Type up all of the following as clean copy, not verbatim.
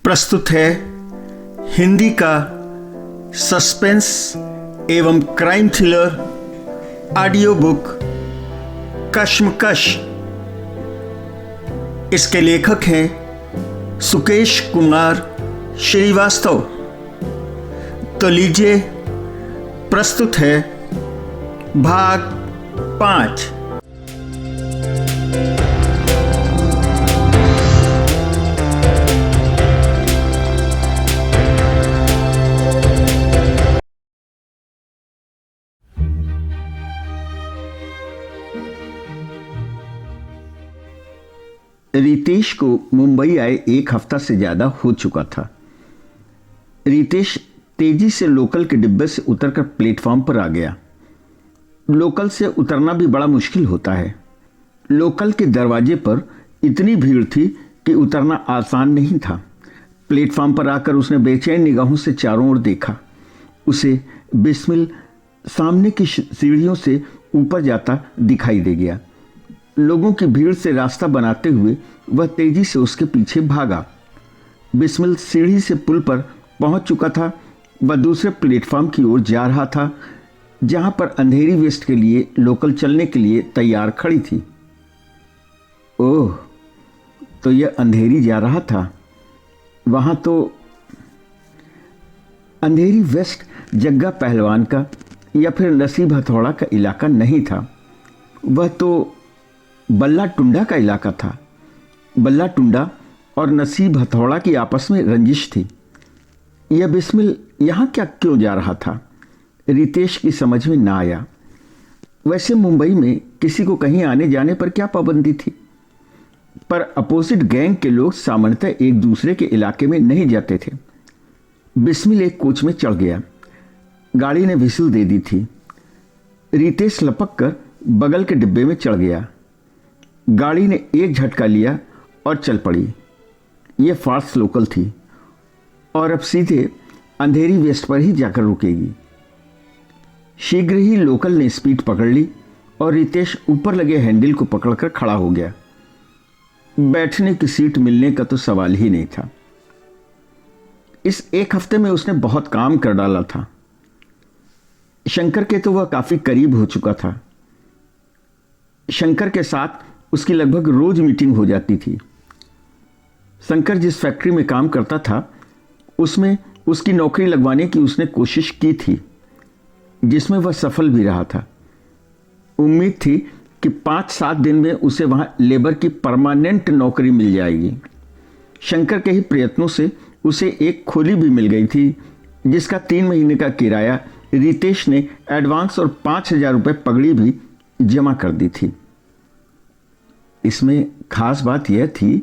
प्रस्तुत है हिंदी का सस्पेंस एवं क्राइम थ्रिलर ऑडियो बुक कश्मकश। इसके लेखक हैं सुकेश कुमार श्रीवास्तव। तो लीजिए, प्रस्तुत है भाग 5। रितेश को मुंबई आए 1 हफ्ता से ज्यादा हो चुका था। रितेश तेजी से लोकल के डिब्बे से उतरकर प्लेटफॉर्म पर आ गया। लोकल से उतरना भी बड़ा मुश्किल होता है। लोकल के दरवाजे पर इतनी भीड़ थी कि उतरना आसान नहीं था। प्लेटफॉर्म पर आकर उसने बेचैन निगाहों से चारों ओर देखा। उसे बिस्मिल सामने की सीढ़ियों से ऊपर जाता दिखाई दे गया। लोगों की भीड़ से रास्ता बनाते हुए वह तेजी से उसके पीछे भागा। बिस्मिल सीढ़ी से पुल पर पहुंच चुका था। वह दूसरे प्लेटफॉर्म की ओर जा रहा था, जहां पर अंधेरी वेस्ट के लिए लोकल चलने के लिए तैयार खड़ी थी। ओह, तो यह अंधेरी जा रहा था। वहां तो अंधेरी वेस्ट जग्गा पहलवान का या फिर नसीब हथौड़ा का इलाका नहीं था। वह तो बल्ला टुंडा का इलाका था। बल्ला टुंडा और नसीब हथौड़ा की आपस में रंजिश थी। यह बिस्मिल यहाँ क्यों जा रहा था, रितेश की समझ में ना आया। वैसे मुंबई में किसी को कहीं आने जाने पर क्या पाबंदी थी, पर अपोजिट गैंग के लोग सामान्यतः एक दूसरे के इलाके में नहीं जाते थे। बिस्मिल एक कोच में चढ़ गया। गाड़ी ने विसिल दे दी थी। रितेश लपक कर बगल के डिब्बे में चढ़ गया। गाड़ी ने एक झटका लिया और चल पड़ी। यह फास्ट लोकल थी और अब सीधे अंधेरी वेस्ट पर ही जाकर रुकेगी। शीघ्र ही लोकल ने स्पीड पकड़ ली और रितेश ऊपर लगे हैंडल को पकड़कर खड़ा हो गया। बैठने की सीट मिलने का तो सवाल ही नहीं था। इस 1 हफ्ते में उसने बहुत काम कर डाला था। शंकर के तो वह काफी करीब हो चुका था। शंकर के साथ उसकी लगभग रोज मीटिंग हो जाती थी। शंकर जिस फैक्ट्री में काम करता था उसमें उसकी नौकरी लगवाने की उसने कोशिश की थी, जिसमें वह सफल भी रहा था। उम्मीद थी कि 5-7 दिन में उसे वहां लेबर की परमानेंट नौकरी मिल जाएगी। शंकर के ही प्रयत्नों से उसे एक खोली भी मिल गई थी, जिसका 3 महीने का किराया रितेश ने एडवांस और 5,000 रुपये पगड़ी भी जमा कर दी थी। इसमें खास बात यह थी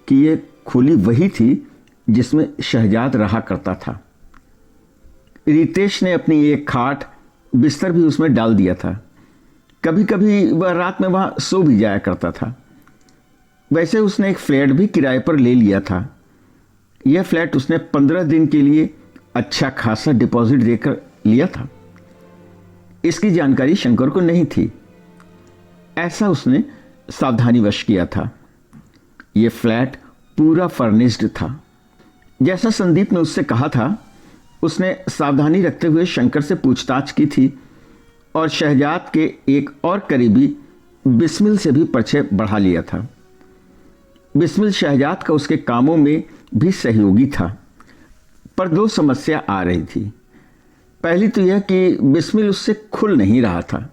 कि यह खोली वही थी जिसमें शहजाद रहा करता था। रितेश ने अपनी एक खाट बिस्तर भी उसमें डाल दिया था। कभी कभी वह रात में वहां सो भी जाया करता था। वैसे उसने एक फ्लैट भी किराए पर ले लिया था। यह फ्लैट उसने 15 दिन के लिए अच्छा खासा डिपॉजिट देकर लिया था। इसकी जानकारी शंकर को नहीं थी। ऐसा उसने सावधानीवश किया था। यह फ्लैट पूरा फर्निश्ड था। जैसा संदीप ने उससे कहा था, उसने सावधानी रखते हुए शंकर से पूछताछ की थी और शहजाद के एक और करीबी बिस्मिल से भी परिचय बढ़ा लिया था। बिस्मिल शहजाद का उसके कामों में भी सहयोगी था, पर 2 समस्या आ रही थी। पहली तो यह कि बिस्मिल उससे खुल नहीं रहा था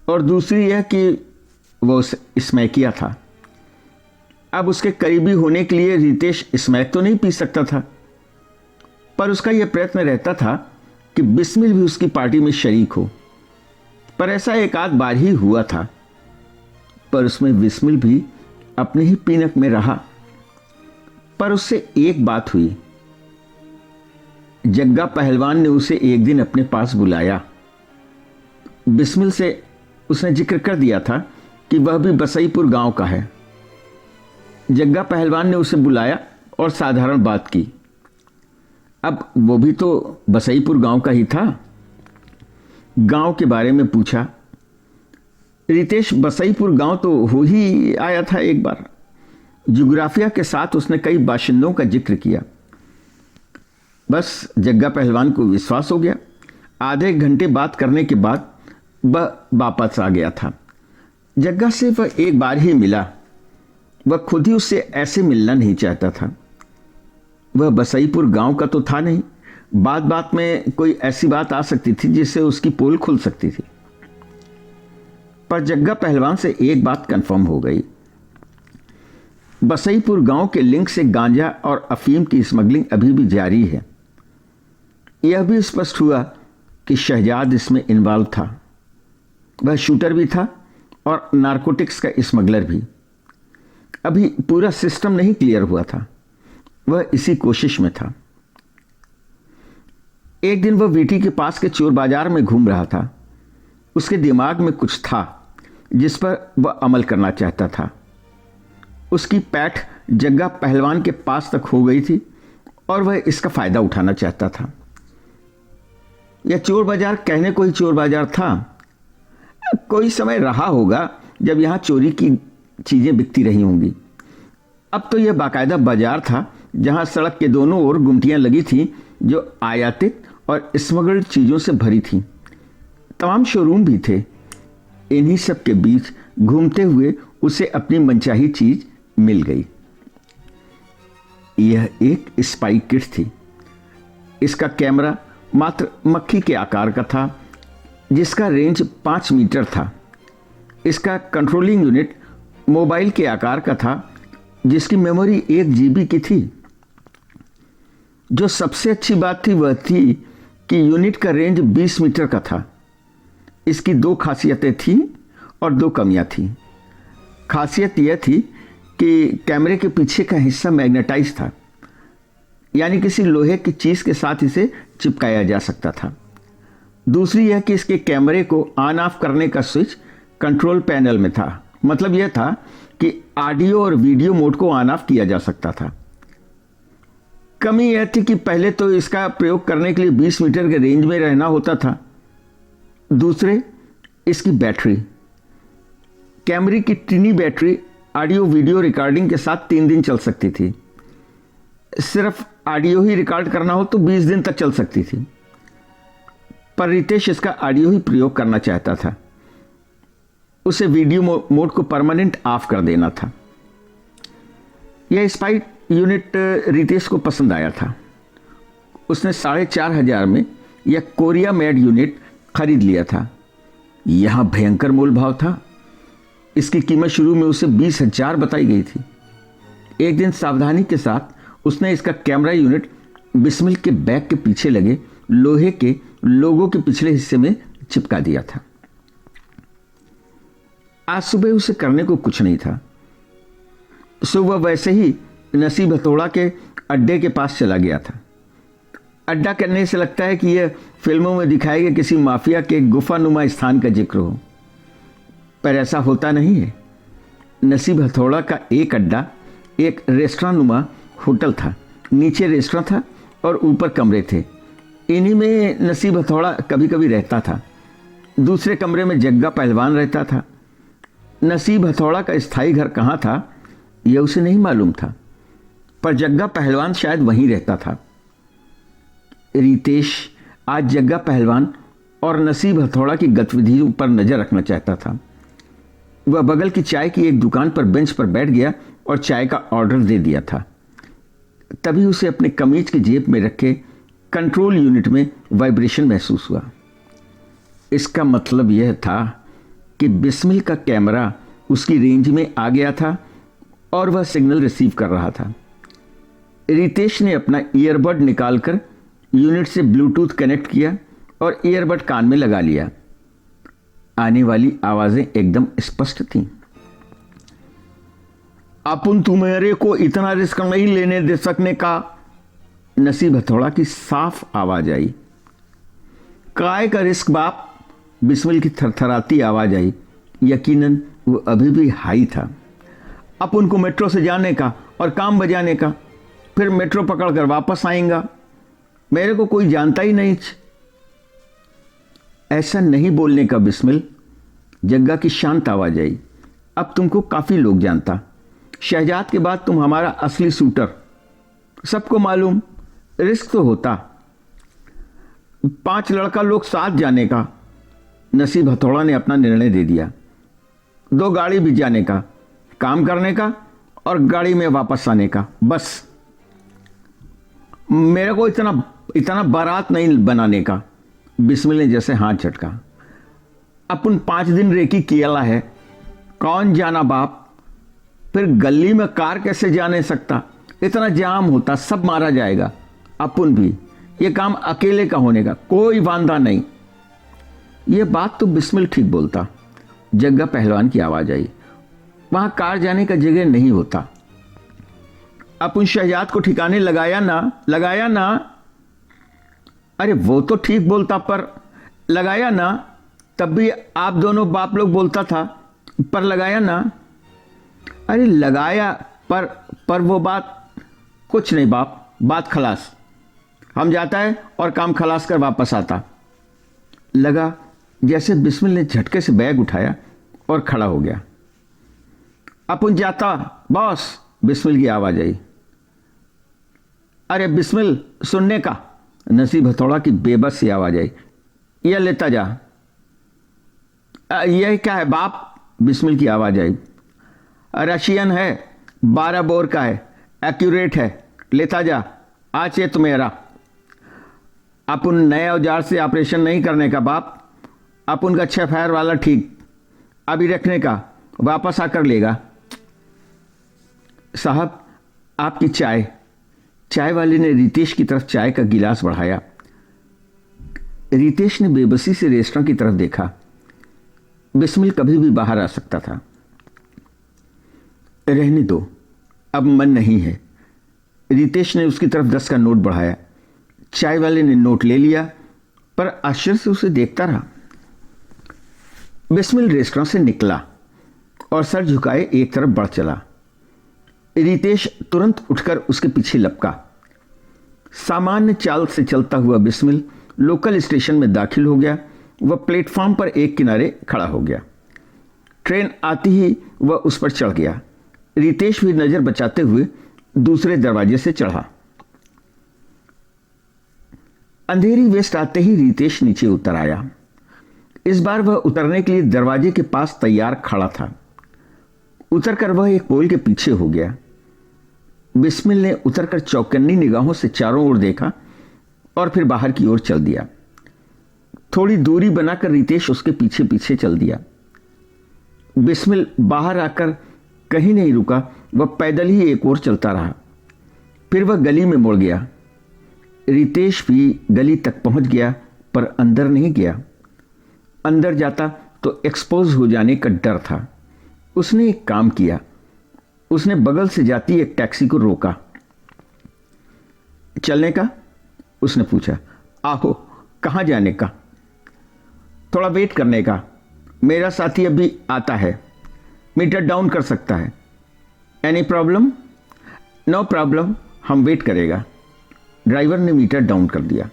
और दूसरी यह कि वो स्मैकिया था। अब उसके करीबी होने के लिए रितेश स्मैक तो नहीं पी सकता था, पर उसका यह प्रयत्न रहता था कि बिस्मिल भी उसकी पार्टी में शरीक हो। पर ऐसा एक आध बार ही हुआ था, पर उसमें बिस्मिल भी अपने ही पीनक में रहा। पर उससे एक बात हुई। जग्गा पहलवान ने उसे एक दिन अपने पास बुलाया। बिस्मिल से उसने जिक्र कर दिया था कि वह भी बसईपुर गांव का है। जग्गा पहलवान ने उसे बुलाया और साधारण बात की। अब वो भी तो बसईपुर गांव का ही था। गांव के बारे में पूछा। रितेश बसईपुर गांव तो हो ही आया था एक बार। जुग्राफिया के साथ उसने कई बाशिंदों का जिक्र किया। बस जग्गा पहलवान को विश्वास हो गया। आधे घंटे बात करने के बाद वह वापस आ गया था। जग्गा से वह एक बार ही मिला। वह खुद ही उससे ऐसे मिलना नहीं चाहता था। वह बसईपुर गांव का तो था नहीं। बात बात में कोई ऐसी बात आ सकती थी जिससे उसकी पोल खुल सकती थी। पर जग्गा पहलवान से एक बात कंफर्म हो गई। बसईपुर गांव के लिंक से गांजा और अफीम की स्मगलिंग अभी भी जारी है। यह भी स्पष्ट हुआ कि शहजाद इसमें इन्वॉल्व था। वह शूटर भी था और नारकोटिक्स का स्मगलर भी। अभी पूरा सिस्टम नहीं क्लियर हुआ था। वह इसी कोशिश में था। एक दिन वह वीटी के पास के चोर बाजार में घूम रहा था। उसके दिमाग में कुछ था जिस पर वह अमल करना चाहता था। उसकी पैठ जग्गा पहलवान के पास तक हो गई थी और वह इसका फायदा उठाना चाहता था। यह चोर बाजार कहने को ही चोर बाजार था। कोई समय रहा होगा जब यहां चोरी की चीजें बिकती रही होंगी। अब तो यह बाकायदा बाजार था जहां सड़क के दोनों ओर गुमटियां लगी थीं जो आयातित और स्मगल्ड चीजों से भरी थीं। तमाम शोरूम भी थे। इन्हीं सब के बीच घूमते हुए उसे अपनी मनचाही चीज मिल गई। यह एक स्पाई किट थी। इसका कैमरा मात्र मक्खी के आकार का था, जिसका रेंज 5 मीटर था। इसका कंट्रोलिंग यूनिट मोबाइल के आकार का था, जिसकी मेमोरी 1 GB की थी। जो सबसे अच्छी बात थी वह थी कि यूनिट का रेंज 20 मीटर का था। इसकी 2 खासियतें थीं और 2 कमियां थीं। खासियत यह थी कि कैमरे के पीछे का हिस्सा मैग्नेटाइज था, यानी किसी लोहे की चीज के साथ इसे चिपकाया जा सकता था। दूसरी यह कि इसके कैमरे को ऑन ऑफ करने का स्विच कंट्रोल पैनल में था। मतलब यह था कि ऑडियो और वीडियो मोड को ऑन ऑफ किया जा सकता था। कमी यह थी कि पहले तो इसका प्रयोग करने के लिए 20 मीटर के रेंज में रहना होता था। दूसरे, इसकी बैटरी। कैमरे की टिनी बैटरी ऑडियो वीडियो रिकॉर्डिंग के साथ 3 दिन चल सकती थी। सिर्फ ऑडियो ही रिकॉर्ड करना हो तो 20 दिन तक चल सकती थी। पर रितेश इसका ऑडियो ही प्रयोग करना चाहता था। उसे वीडियो मोड को परमानेंट ऑफ कर देना था। यह स्पाई यूनिट रितेश को पसंद आया था। उसने 4,500 में यह कोरिया मेड यूनिट खरीद लिया था। यहां भयंकर मोल भाव था। इसकी कीमत शुरू में उसे 20,000 बताई गई थी। एक दिन सावधानी के साथ उसने इसका कैमरा यूनिट बिस्मिल के बैग के पीछे लगे लोहे के लोगों के पिछले हिस्से में चिपका दिया था। आज सुबह उसे करने को कुछ नहीं था, सो वह वैसे ही नसीब हथौड़ा के अड्डे के पास चला गया था। अड्डा करने से लगता है कि यह फिल्मों में दिखाए गए किसी माफिया के गुफानुमा स्थान का जिक्र हो, पर ऐसा होता नहीं है। नसीब हथौड़ा का एक अड्डा एक रेस्टोरेंट नुमा होटल था। नीचे रेस्टोरेंट था और ऊपर कमरे थे। इन्हीं में नसीब हथौड़ा कभी कभी रहता था। दूसरे कमरे में जग्गा पहलवान रहता था। नसीब हथौड़ा का स्थायी घर कहाँ था यह उसे नहीं मालूम था, पर जग्गा पहलवान शायद वहीं रहता था। रितेश आज जग्गा पहलवान और नसीब हथौड़ा की गतिविधियों पर नजर रखना चाहता था। वह बगल की चाय की एक दुकान पर बेंच पर बैठ गया और चाय का ऑर्डर दे दिया था। तभी उसे अपने कमीज की जेब में रखे कंट्रोल यूनिट में वाइब्रेशन महसूस हुआ। इसका मतलब यह था कि बिस्मिल का कैमरा उसकी रेंज में आ गया था और वह सिग्नल रिसीव कर रहा था। रितेश ने अपना ईयरबड निकालकर यूनिट से ब्लूटूथ कनेक्ट किया और ईयरबड कान में लगा लिया। आने वाली आवाजें एकदम स्पष्ट थीं। अपन तुम्हारे को इतना रिस्क नहीं लेने दे सकने का, नसीब हथौड़ा की साफ आवाज आई। काय का रिस्क बाप, बिस्मिल की थरथराती आवाज आई। यकीनन वो अभी भी हाई था। अपन को मेट्रो से जाने का और काम बजाने का, फिर मेट्रो पकड़कर वापस आएगा। मेरे को कोई जानता ही नहीं। ऐसा नहीं बोलने का बिस्मिल, जग्गा की शांत आवाज आई। अब तुमको काफी लोग जानता। शहजाद के बाद तुम हमारा असली शूटर। सबको मालूम, रिस्क तो होता। 5 लड़का लोग साथ जाने का। नसीब हथौड़ा ने अपना निर्णय दे दिया। 2 गाड़ी भी जाने का, काम करने का और गाड़ी में वापस आने का, बस। मेरे को इतना बारात नहीं बनाने का। बिस्मिल ने जैसे हाथ झटका। अपन 5 दिन रेकी किया है, कौन जाना बाप। फिर गली में कार कैसे जाने सकता, इतना जाम होता, सब मारा जाएगा। अपन भी, ये काम अकेले का होने का, कोई वांदा नहीं। ये बात तो बिस्मिल ठीक बोलता। जग्गा पहलवान की आवाज आई, वहां कार जाने का जगह नहीं होता। अपन शहजाद को ठिकाने लगाया ना। अरे वो तो ठीक बोलता, पर लगाया ना, तब भी आप दोनों बाप लोग बोलता था, पर लगाया ना। अरे लगाया, पर वो बात कुछ नहीं बाप, बात खलास। हम जाता है और काम खलास कर वापस आता। लगा जैसे बिस्मिल ने झटके से बैग उठाया और खड़ा हो गया। अपन जाता बॉस, बिस्मिल की आवाज आई। अरे बिस्मिल, सुनने का, नसीब हथौड़ा की बेबस सी आवाज आई। यह लेता जा। यह क्या है बाप, बिस्मिल की आवाज आई। रशियन है, 12 बोर का है, एक्यूरेट है, लेता जा। आज ये तो मेरा। अपन नए औजार से ऑपरेशन नहीं करने का बाप, अपन का 6 फायर वाला ठीक, अभी रखने का, वापस आकर लेगा। साहब आपकी चाय। चाय वाले ने रितेश की तरफ चाय का गिलास बढ़ाया। रितेश ने बेबसी से रेस्टोरेंट की तरफ देखा। बिस्मिल कभी भी बाहर आ सकता था। रहने दो, अब मन नहीं है। रितेश ने उसकी तरफ 10 का नोट बढ़ाया। चाय वाले ने नोट ले लिया, पर आश्चर्य से उसे देखता रहा। बिस्मिल रेस्टोरेंट से निकला और सर झुकाए एक तरफ बढ़ चला। रितेश तुरंत उठकर उसके पीछे लपका। सामान्य चाल से चलता हुआ बिस्मिल लोकल स्टेशन में दाखिल हो गया। वह प्लेटफॉर्म पर एक किनारे खड़ा हो गया। ट्रेन आती ही वह उस पर चढ़ गया। रितेश भी नजर बचाते हुए दूसरे दरवाजे से चढ़ा। अंधेरी वेस्ट आते ही रितेश नीचे उतर आया। इस बार वह उतरने के लिए दरवाजे के पास तैयार खड़ा था। उतरकर वह एक पोल के पीछे हो गया। बिस्मिल ने उतरकर चौकन्नी निगाहों से चारों ओर देखा और फिर बाहर की ओर चल दिया। थोड़ी दूरी बनाकर रितेश उसके पीछे पीछे चल दिया। बिस्मिल बाहर आकर कहीं नहीं रुका, वह पैदल ही एक ओर चलता रहा। फिर वह गली में मुड़ गया। रितेश भी गली तक पहुंच गया, पर अंदर नहीं गया। अंदर जाता तो एक्सपोज हो जाने का डर था। उसने एक काम किया। उसने बगल से जाती एक टैक्सी को रोका। चलने का? उसने पूछा। आहो, कहां जाने का? थोड़ा वेट करने का, मेरा साथी अभी आता है, मीटर डाउन कर सकता है। Any problem? नो प्रॉब्लम, हम वेट करेगा। ड्राइवर ने मीटर डाउन कर दिया।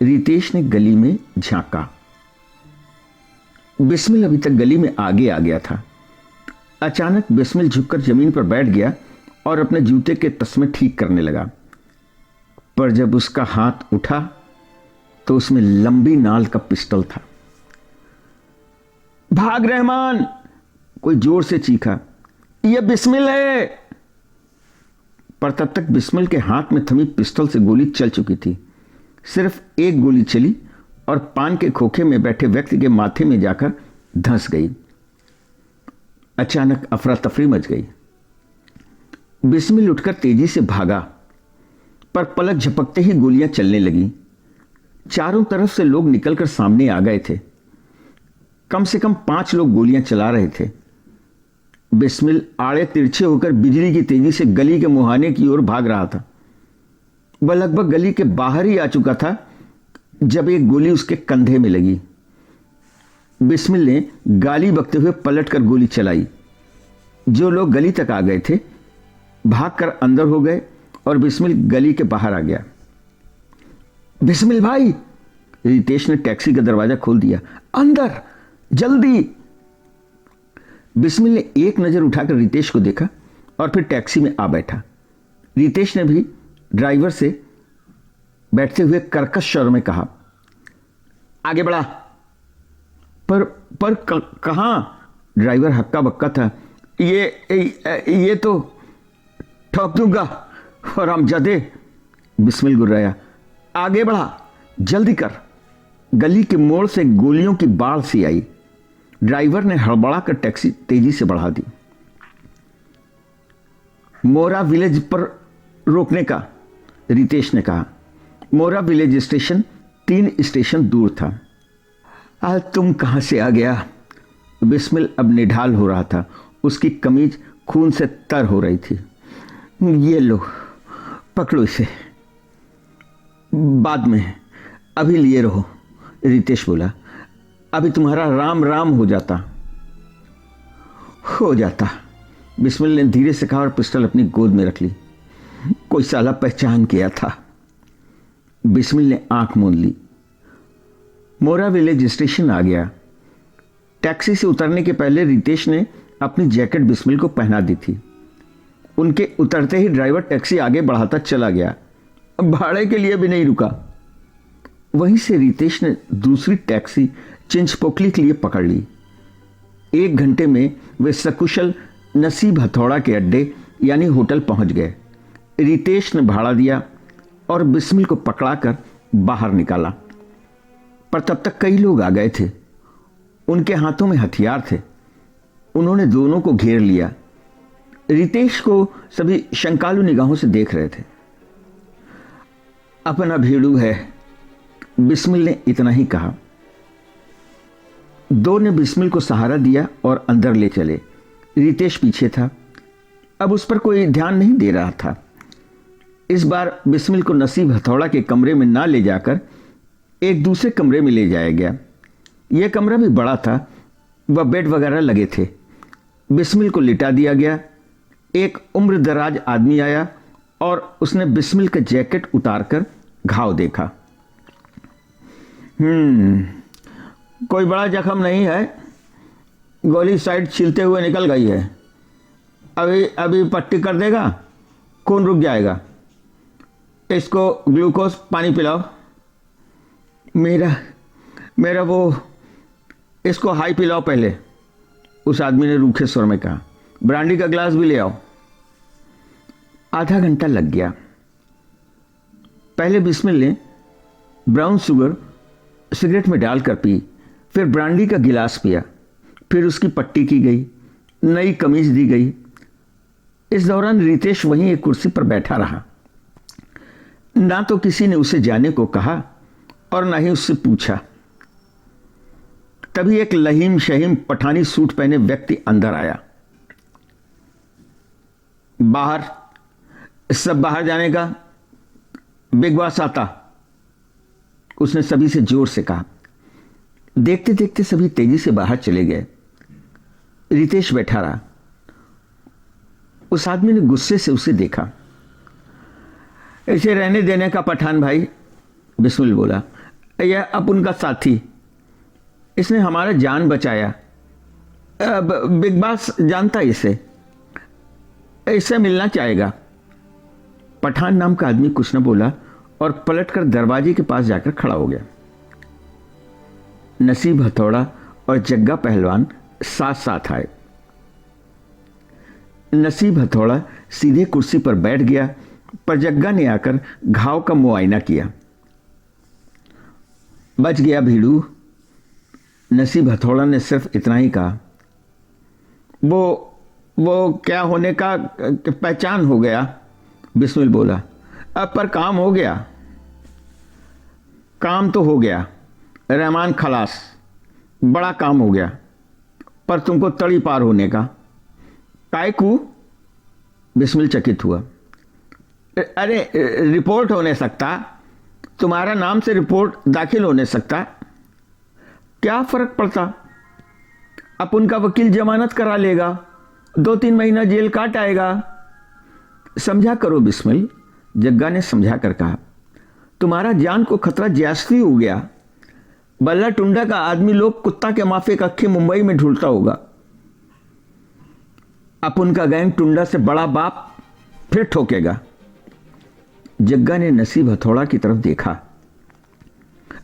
रितेश ने गली में झांका। बिस्मिल अभी तक गली में आगे आ गया था। अचानक बिस्मिल झुककर जमीन पर बैठ गया और अपने जूते के तस्मे ठीक करने लगा। पर जब उसका हाथ उठा तो उसमें लंबी नाल का पिस्टल था। भाग रहमान, कोई जोर से चीखा। यह बिस्मिल है। पर तब तक बिस्मिल के हाथ में थमी पिस्टल से गोली चल चुकी थी। सिर्फ एक गोली चली और पान के खोखे में बैठे व्यक्ति के माथे में जाकर धंस गई। अचानक अफरा तफरी मच गई। बिस्मिल उठकर तेजी से भागा, पर पलक झपकते ही गोलियां चलने लगी। चारों तरफ से लोग निकलकर सामने आ गए थे। कम से कम 5 लोग गोलियां चला रहे थे। बिस्मिल आड़े तिरछे होकर बिजली की तेजी से गली के मुहाने की ओर भाग रहा था। वह लगभग गली के बाहर ही आ चुका था जब एक गोली उसके कंधे में लगी। बिस्मिल ने गाली बकते हुए पलटकर गोली चलाई। जो लोग गली तक आ गए थे भागकर अंदर हो गए और बिस्मिल गली के बाहर आ गया। बिस्मिल भाई, रितेश ने टैक्सी का दरवाजा खोल दिया। अंदर जल्दी। बिस्मिल ने एक नजर उठाकर रितेश को देखा और फिर टैक्सी में आ बैठा। रितेश ने भी ड्राइवर से बैठते हुए कर्कश स्वर में कहा, आगे बढ़ा। पर कहां? ड्राइवर हक्का बक्का था। ये तो ठोक दूंगा और हम जदे। बिस्मिल गुर्राया, आगे बढ़ा, जल्दी कर। गली के मोड़ से गोलियों की बाढ़ सी आई। ड्राइवर ने हड़बड़ा कर टैक्सी तेजी से बढ़ा दी। मोरा विलेज पर रोकने का, रितेश ने कहा। मोरा विलेज स्टेशन 3 स्टेशन दूर था। आज तुम कहां से आ गया? बिस्मिल अब निढाल हो रहा था। उसकी कमीज खून से तर हो रही थी। ये लो, पकड़ो इसे, बाद में, अभी लिए रहो। रितेश बोला, अभी तुम्हारा राम राम हो जाता। बिस्मिल ने धीरे से कहा और पिस्टल अपनी गोद में रख ली। कोई साला पहचान किया था। बिस्मिल ने आंख मूंद ली। मोरा विलेज स्टेशन आ गया। टैक्सी से उतरने के पहले रितेश ने अपनी जैकेट बिस्मिल को पहना दी थी। उनके उतरते ही ड्राइवर टैक्सी आगे बढ़ाता चला गया, भाड़े के लिए भी नहीं रुका। वहीं से रितेश ने दूसरी टैक्सी चिंचपोकली के लिए पकड़ ली। 1 घंटे में वे सकुशल नसीब हथौड़ा के अड्डे यानी होटल पहुंच गए। रितेश ने भाड़ा दिया और बिस्मिल को पकड़ाकर बाहर निकाला, पर तब तक कई लोग आ गए थे। उनके हाथों में हथियार थे। उन्होंने दोनों को घेर लिया। रितेश को सभी शंकालु निगाहों से देख रहे थे। अपना भेड़ू है, बिस्मिल ने इतना ही कहा। 2 ने बिस्मिल को सहारा दिया और अंदर ले चले। रितेश पीछे था। अब उस पर कोई ध्यान नहीं दे रहा था। इस बार बिस्मिल को नसीब हथौड़ा के कमरे में ना ले जाकर एक दूसरे कमरे में ले जाया गया। यह कमरा भी बड़ा था, वह बेड वगैरह लगे थे। बिस्मिल को लिटा दिया गया। एक उम्र दराज आदमी आया और उसने बिस्मिल का जैकेट उतारकर घाव देखा। कोई बड़ा जख्म नहीं है, गोली साइड छिलते हुए निकल गई है। अभी पट्टी कर देगा, खून रुक जाएगा। इसको ग्लूकोज पानी पिलाओ। मेरा वो, इसको हाई पिलाओ पहले, उस आदमी ने रूखे स्वर में कहा। ब्रांडी का गिलास भी ले आओ। आधा घंटा लग गया। पहले बिस्मिल ने ब्राउन शुगर सिगरेट में डालकर पी, फिर ब्रांडी का गिलास पिया, फिर उसकी पट्टी की गई, नई कमीज दी गई। इस दौरान रितेश वहीं एक कुर्सी पर बैठा रहा। ना तो किसी ने उसे जाने को कहा और ना ही उससे पूछा। तभी एक लहीम शहीम पठानी सूट पहने व्यक्ति अंदर आया। सब बाहर जाने का, बिग बॉस आता, उसने सभी से जोर से कहा। देखते देखते सभी तेजी से बाहर चले गए। रितेश बैठा रहा। उस आदमी ने गुस्से से उसे देखा। ऐसे रहने देने का पठान भाई, बिस्मिल बोला। यह अपुन का साथी, इसने हमारा जान बचाया। बिग बॉस जानता इसे, इससे मिलना चाहेगा। पठान नाम का आदमी कुछ न बोला और पलटकर दरवाजे के पास जाकर खड़ा हो गया। नसीब हथौड़ा और जग्गा पहलवान साथ साथ आए। नसीब हथौड़ा सीधे कुर्सी पर बैठ गया, पर जग्गा ने आकर घाव का मुआयना किया। बच गया भीड़ू, नसीब हथौड़ा ने सिर्फ इतना ही कहा। वो क्या होने का पहचान हो गया, बिस्मिल बोला। अब पर काम हो गया। काम तो हो गया, रहमान खलास, बड़ा काम हो गया, पर तुमको तड़ी पार होने का। कायकू, बिस्मिल चकित हुआ। अरे रिपोर्ट होने सकता, तुम्हारा नाम से रिपोर्ट दाखिल होने सकता, क्या फर्क पड़ता? अपन का वकील जमानत करा लेगा, 2-3 महीना जेल काट आएगा। समझा करो बिस्मिल, जग्गा ने समझा कर कहा। तुम्हारा जान को खतरा ज्यास्ती हो गया। बल्ला टुंडा का आदमी लोग कुत्ता के माफिक अक्खे मुंबई में ढूंढता होगा। अपन का गैंग टुंडा से बड़ा बाप फिर ठोकेगा। जग्गा ने नसीब हथौड़ा की तरफ देखा।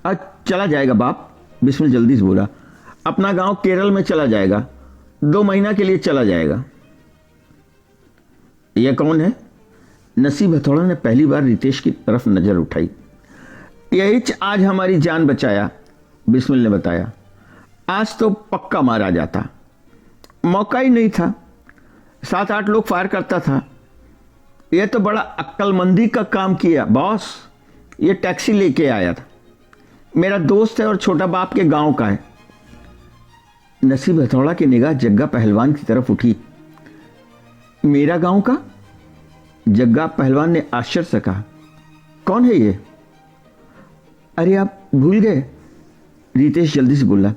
आज चला जाएगा बाप, बिस्मिल जल्दी से बोला। अपना गांव केरल में चला जाएगा, 2 महीना के लिए चला जाएगा। यह कौन है? नसीब हथौड़ा ने पहली बार रितेश की तरफ नजर उठाई। यही आज हमारी जान बचाया, बिस्मिल ने बताया। आज तो पक्का मारा जाता, मौका ही नहीं था। 7-8 लोग फायर करता था। यह तो बड़ा अक्लमंदी का काम किया बॉस। ये टैक्सी लेके आया था, मेरा दोस्त है और छोटा बाप के गांव का है। नसीब हथौड़ा की निगाह जग्गा पहलवान की तरफ उठी। मेरा गांव का? जग्गा पहलवान ने आश्चर्य से कहा। कौन है ये? अरे आप भूल गए? रितेश जल्दी से बोला।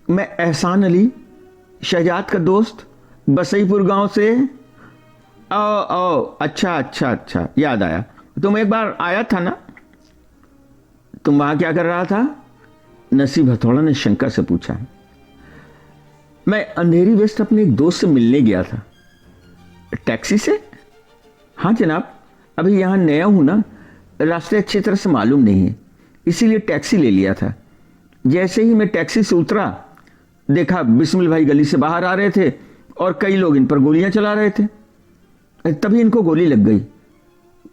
मैं एहसान अली, शहजाद का दोस्त, बसईपुर गांव से। ओ अच्छा, याद आया। तुम एक बार आया था ना? तुम वहां क्या कर रहा था? नसीब हथौड़ा ने शंका से पूछा। मैं अंधेरी वेस्ट अपने एक दोस्त से मिलने गया था। टैक्सी से? हाँ जनाब, अभी यहां नया हूं ना, रास्ते अच्छी तरह से मालूम नहीं है, इसीलिए टैक्सी ले लिया था। जैसे ही मैं टैक्सी से उतरा, देखा बिस्मिल भाई गली से बाहर आ रहे थे और कई लोग इन पर गोलियां चला रहे थे। तभी इनको गोली लग गई।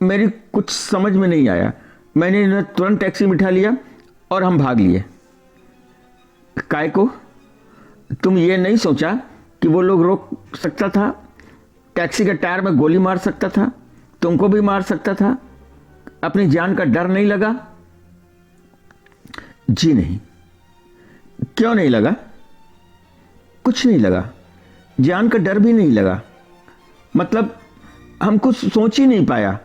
मेरी कुछ समझ में नहीं आया, मैंने इन्हें तुरंत टैक्सी में बिठा लिया और हम भाग लिए। काय को? तुम ये नहीं सोचा कि वो लोग रोक सकता था? टैक्सी के टायर में गोली मार सकता था, तुमको भी मार सकता था। अपनी जान का डर नहीं लगा? जी नहीं। क्यों नहीं लगा? कुछ नहीं लगा, जान का डर भी नहीं लगा। मतलब हम कुछ सोच ही नहीं पाया।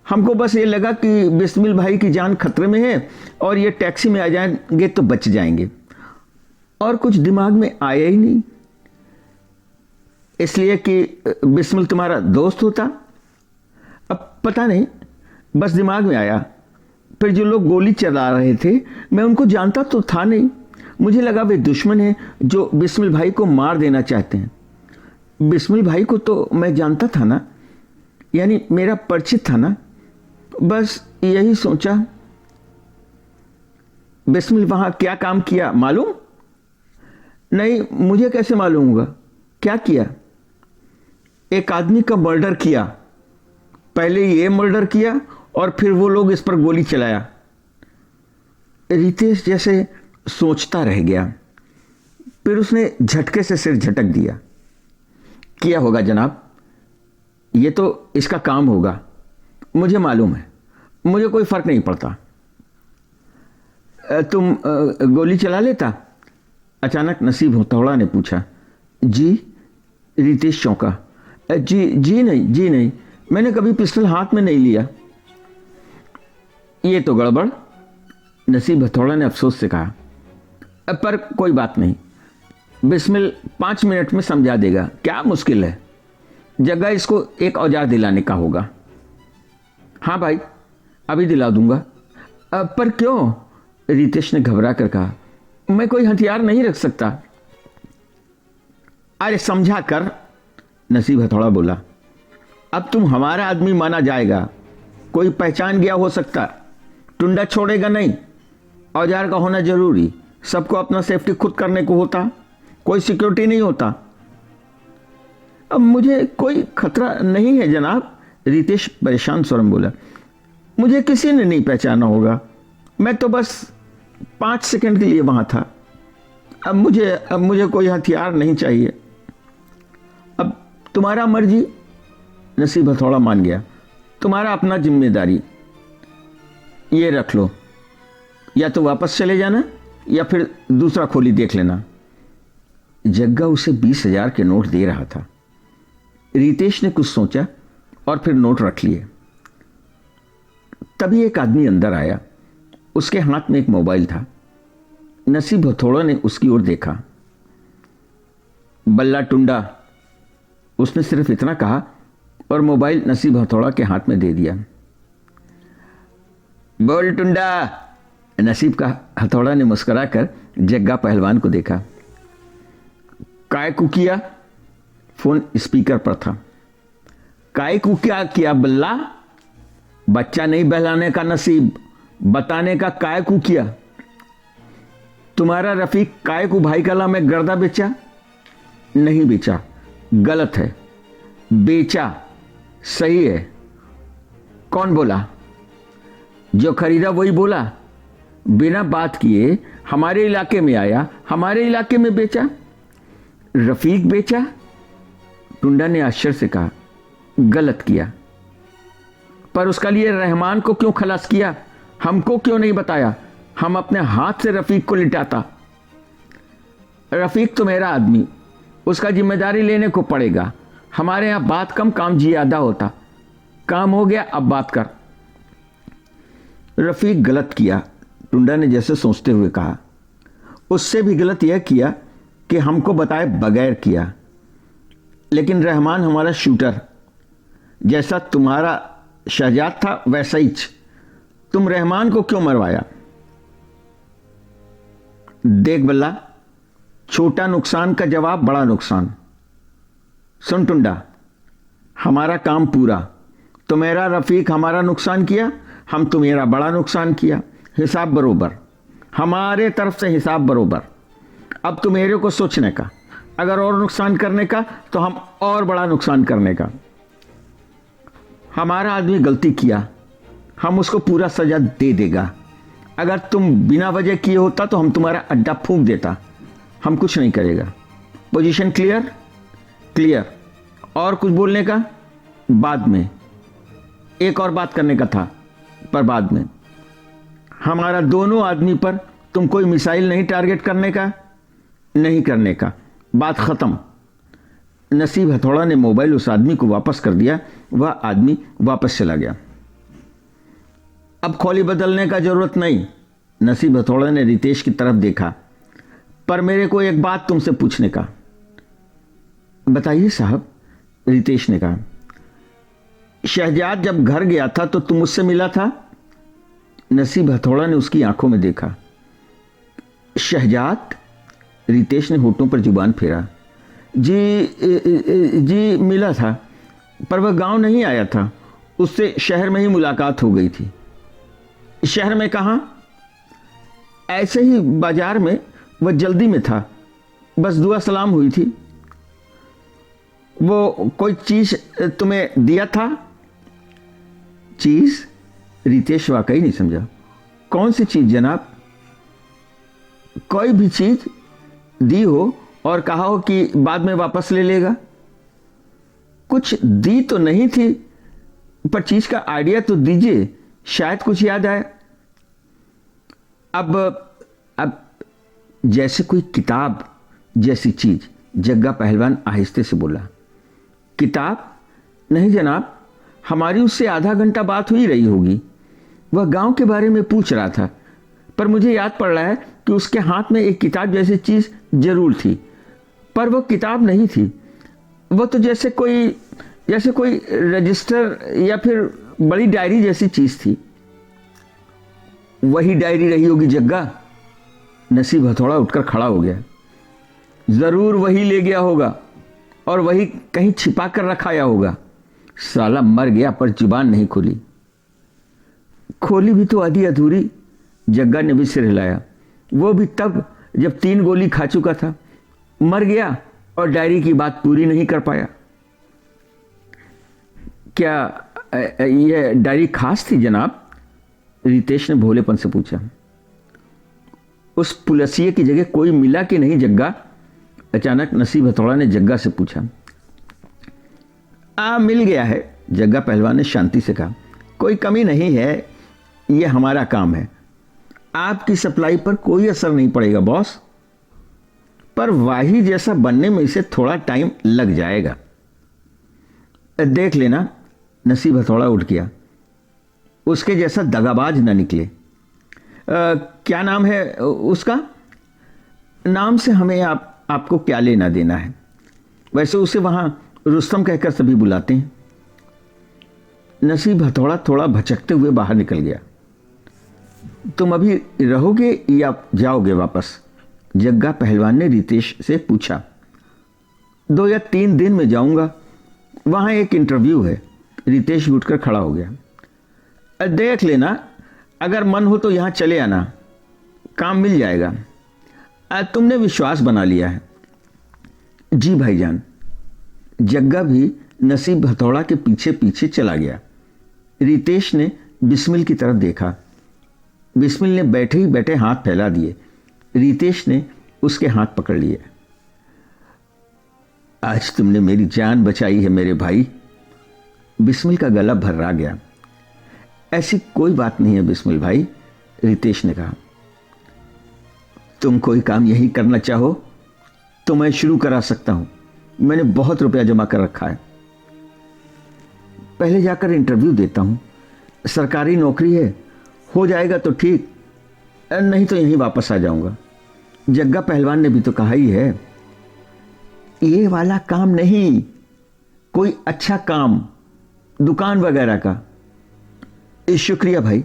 हमको बस ये लगा कि बिस्मिल भाई की जान खतरे में है और ये टैक्सी में आ जाएंगे तो बच जाएंगे, और कुछ दिमाग में आया ही नहीं। इसलिए कि बिस्मिल तुम्हारा दोस्त होता? अब पता नहीं, बस दिमाग में आया। फिर जो लोग गोली चला रहे थे, मैं उनको जानता तो था नहीं। मुझे लगा वे दुश्मन हैं जो बिस्मिल भाई को मार देना चाहते हैं। बिस्मिल भाई को तो मैं जानता था ना, यानी मेरा परिचित था ना, बस यही सोचा। बिस्मिल वहां क्या काम किया मालूम? नहीं, मुझे कैसे मालूम होगा? क्या किया? एक आदमी का मर्डर किया। पहले ये मर्डर किया और फिर वो लोग इस पर गोली चलाया। रितेश जैसे सोचता रह गया, फिर उसने झटके से सिर झटक दिया। किया होगा जनाब, ये तो इसका काम होगा, मुझे मालूम है, मुझे कोई फर्क नहीं पड़ता। तुम गोली चला लेता? अचानक नसीब हथौड़ा ने पूछा। जी? रितेश चौंका। जी नहीं, मैंने कभी पिस्टल हाथ में नहीं लिया। ये तो गड़बड़, नसीब हथौड़ा ने अफसोस से कहा। पर कोई बात नहीं, बिस्मिल 5 मिनट में समझा देगा, क्या मुश्किल है। जगह इसको एक औजार दिलाने का होगा। हाँ भाई, अभी दिला दूंगा। पर क्यों? रितेश ने घबरा कर कहा। मैं कोई हथियार नहीं रख सकता। अरे समझा कर, नसीब हथौड़ा बोला। अब तुम हमारा आदमी माना जाएगा, कोई पहचान गया हो सकता, टुंडा छोड़ेगा नहीं। औजार का होना जरूरी, सबको अपना सेफ्टी खुद करने को होता, कोई सिक्योरिटी नहीं होता। अब मुझे कोई खतरा नहीं है जनाब, रितेश परेशान स्वर में बोला। मुझे किसी ने नहीं पहचाना होगा, मैं तो बस 5 सेकंड के लिए वहां था। अब मुझे कोई हथियार नहीं चाहिए। अब तुम्हारा मर्जी, नसीब हथौड़ा मान गया। तुम्हारा अपना जिम्मेदारी, ये रख लो, या तो वापस चले जाना या फिर दूसरा खोली देख लेना। जग्गा उसे 20,000 के नोट दे रहा था। रितेश ने कुछ सोचा और फिर नोट रख लिए। तभी एक आदमी अंदर आया, उसके हाथ में एक मोबाइल था। नसीब हथौड़ा ने उसकी ओर देखा। बल्ला टुंडा, उसने सिर्फ इतना कहा और मोबाइल नसीब हथौड़ा के हाथ में दे दिया। बोल टुंडा, नसीब का हथौड़ा ने मुस्कुराकर जग्गा पहलवान को देखा। काय को किया? फोन स्पीकर पर था। काय को क्या किया बल्ला, बच्चा नहीं बहलाने का नसीब, बताने का काय को किया। तुम्हारा रफीक काय को भाई कला में गर्दा बेचा? नहीं बेचा, गलत है। बेचा, सही है। कौन बोला? जो खरीदा वही बोला। बिना बात किए हमारे इलाके में आया, हमारे इलाके में बेचा। रफीक बेचा? टुंडा ने आश्चर्य से कहा, गलत किया। पर उसका लिए रहमान को क्यों खलास किया? हमको क्यों नहीं बताया? हम अपने हाथ से रफीक को लिटाता। रफीक तो मेरा आदमी, उसका जिम्मेदारी लेने को पड़ेगा। हमारे यहां बात कम काम ज्यादा होता। काम हो गया, अब बात कर। रफीक गलत किया, टुंडा ने जैसे सोचते हुए कहा। उससे भी गलत यह किया कि हमको बताए बगैर किया। लेकिन रहमान हमारा शूटर, जैसा तुम्हारा शहजाद था वैसा ही। तुम रहमान को क्यों मरवाया? देख बल्ला, छोटा नुकसान का जवाब बड़ा नुकसान। सुन टुंडा, हमारा काम पूरा। तुम्हारा रफीक हमारा नुकसान किया, हम तुम्हारा बड़ा नुकसान किया। हिसाब बरोबर, हमारे तरफ से हिसाब बरोबर। अब तुम्हारे को सोचने का, अगर और नुकसान करने का तो हम और बड़ा नुकसान करने का। हमारा आदमी गलती किया, हम उसको पूरा सजा दे देगा। अगर तुम बिना वजह किए होता तो हम तुम्हारा अड्डा फूंक देता। हम कुछ नहीं करेगा। Position clear? क्लियर। और कुछ बोलने का? बाद में। एक और बात करने का था, पर बाद में। हमारा दोनों आदमी पर तुम कोई मिसाइल नहीं टारगेट करने का? नहीं करने का। बात खत्म। नसीब हथौड़ा ने मोबाइल उस आदमी को वापस कर दिया। वह आदमी वापस चला गया। अब खोली बदलने का जरूरत नहीं। नसीब हथौड़ा ने रितेश की तरफ देखा। पर मेरे को एक बात तुमसे पूछने का। बताइए साहब, रितेश ने कहा। शहजाद जब घर गया था तो तुम मुझसे मिला था? नसीब हथौड़ा ने उसकी आंखों में देखा। शहजाद? रितेश ने होठों पर जुबान फेरा। जी मिला था, पर वह गांव नहीं आया था। उससे शहर में ही मुलाकात हो गई थी। शहर में कहां? ऐसे ही बाजार में। वह जल्दी में था, बस दुआ सलाम हुई थी। वो कोई चीज तुम्हें दिया था? चीज? रितेश वाकई नहीं समझा। कौन सी चीज जनाब? कोई भी चीज दी हो और कहा हो कि बाद में वापस ले लेगा। कुछ दी तो नहीं थी, पर चीज का आइडिया तो दीजिए, शायद कुछ याद आए। अब जैसे कोई किताब जैसी चीज। जग्गा पहलवान आहिस्ते से बोला। किताब? नहीं जनाब, हमारी उससे आधा घंटा बात हुई रही होगी। वह गांव के बारे में पूछ रहा था, पर मुझे याद पड़ रहा है कि उसके हाथ में एक किताब जैसी चीज जरूर थी, पर वह किताब नहीं थी। वह तो जैसे कोई रजिस्टर या फिर बड़ी डायरी जैसी चीज थी। वही डायरी रही होगी जग्गा। नसीब हथौड़ा उठकर खड़ा हो गया। जरूर वही ले गया होगा और वही कहीं छिपा कर रखाया होगा। साला मर गया पर जुबान नहीं खोली। खोली भी तो आधी अधूरी। जग्गा ने भी सिर हिलाया। वो भी तब जब 3 गोली खा चुका था। मर गया और डायरी की बात पूरी नहीं कर पाया। क्या यह डायरी खास थी जनाब? रितेश ने भोलेपन से पूछा। उस पुलसिए की जगह कोई मिला कि नहीं जग्गा? अचानक नसीब हथौड़ा ने जग्गा से पूछा। मिल गया है, जग्गा पहलवान ने शांति से कहा। कोई कमी नहीं है, यह हमारा काम है। आपकी सप्लाई पर कोई असर नहीं पड़ेगा बॉस, पर वाही जैसा बनने में इसे थोड़ा टाइम लग जाएगा। देख लेना। नसीब हथौड़ा उठ गया। उसके जैसा दगाबाज न निकले। क्या नाम है उसका? नाम से हमें आपको क्या लेना देना है? वैसे उसे वहां रुस्तम कहकर सभी बुलाते हैं। नसीब हथौड़ा थोड़ा भचकते हुए बाहर निकल गया। तुम अभी रहोगे या जाओगे वापस? जग्गा पहलवान ने रितेश से पूछा। 2 या 3 दिन में जाऊंगा, वहां एक इंटरव्यू है। रितेश भी उठकर खड़ा हो गया। देख लेना, अगर मन हो तो यहां चले आना, काम मिल जाएगा। तुमने विश्वास बना लिया है। जी भाईजान। जग्गा भी नसीब हथौड़ा के पीछे पीछे चला गया। रितेश ने बिस्मिल की तरफ देखा। बिस्मिल ने बैठे ही बैठे हाथ फैला दिए। रितेश ने उसके हाथ पकड़ लिए। आज तुमने मेरी जान बचाई है मेरे भाई। बिस्मिल का गला भर्रा गया। ऐसी कोई बात नहीं है बिस्मिल भाई, रितेश ने कहा। तुम कोई काम यही करना चाहो तो मैं शुरू करा सकता हूं। मैंने बहुत रुपया जमा कर रखा है। पहले जाकर इंटरव्यू देता हूं, सरकारी नौकरी है, हो जाएगा तो ठीक, नहीं तो यहीं वापस आ जाऊंगा। जग्गा पहलवान ने भी तो कहा ही है। ये वाला काम नहीं, कोई अच्छा काम, दुकान वगैरह का। शुक्रिया भाई,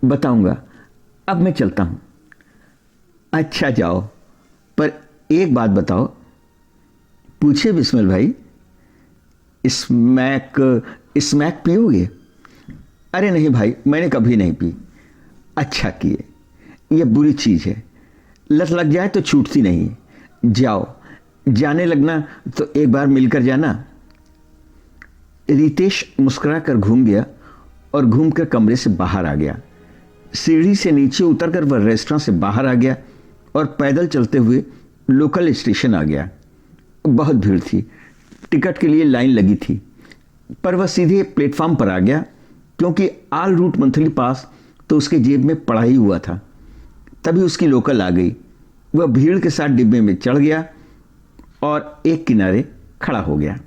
बताऊंगा। अब मैं चलता हूं। अच्छा जाओ, पर एक बात बताओ। पूछे बिस्मिल भाई। स्मैक पियोगे? अरे नहीं भाई, मैंने कभी नहीं पी। अच्छा किए, यह बुरी चीज है, लत लग जाए तो छूटती नहीं। जाओ, जाने लगना तो एक बार मिलकर जाना। रितेश मुस्कुरा कर घूम गया और घूमकर कमरे से बाहर आ गया। सीढ़ी से नीचे उतरकर वह रेस्टोरेंट से बाहर आ गया और पैदल चलते हुए लोकल स्टेशन आ गया। बहुत भीड़ थी, टिकट के लिए लाइन लगी थी, पर वह सीधे प्लेटफॉर्म पर आ गया, क्योंकि आल रूट मंथली पास तो उसके जेब में पड़ा ही हुआ था। तभी उसकी लोकल आ गई। वह भीड़ के साथ डिब्बे में चढ़ गया और एक किनारे खड़ा हो गया।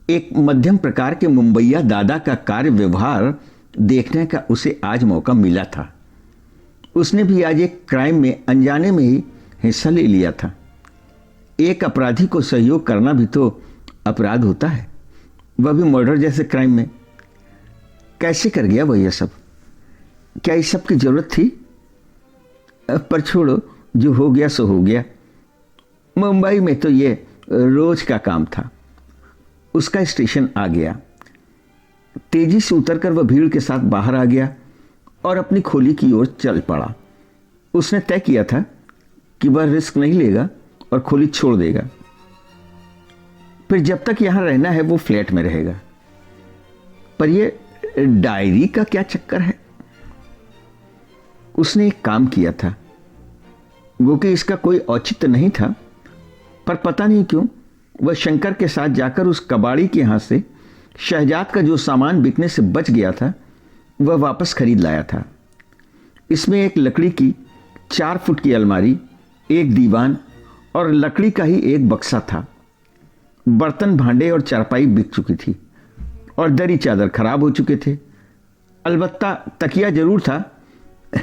एक मध्यम प्रकार के मुंबईया दादा का कार्य व्यवहार देखने का उसे आज मौका मिला था। उसने भी आज एक क्राइम में अनजाने में ही हिस्सा ले लिया था। एक अपराधी को सहयोग करना भी तो अपराध होता है, वह भी मर्डर जैसे क्राइम में। कैसे कर गया वह यह सब? क्या इस सब की जरूरत थी? पर छोड़ो, जो हो गया सो हो गया। मुंबई में तो ये रोज का काम था। उसका स्टेशन आ गया। तेजी से उतरकर वह भीड़ के साथ बाहर आ गया और अपनी खोली की ओर चल पड़ा। उसने तय किया था कि वह रिस्क नहीं लेगा और खोली छोड़ देगा। फिर जब तक यहां रहना है वो फ्लैट में रहेगा। पर यह डायरी का क्या चक्कर है? उसने एक काम किया था, वो कि इसका कोई औचित्य नहीं था, पर पता नहीं क्यों वह शंकर के साथ जाकर उस कबाड़ी के यहां से शहजाद का जो सामान बिकने से बच गया था वह वापस खरीद लाया था। इसमें एक लकड़ी की 4 फुट की अलमारी, एक दीवान और लकड़ी का ही एक बक्सा था। बर्तन, भांडे और चारपाई बिक चुकी थी और दरी चादर खराब हो चुके थे। अलबत्ता तकिया जरूर था,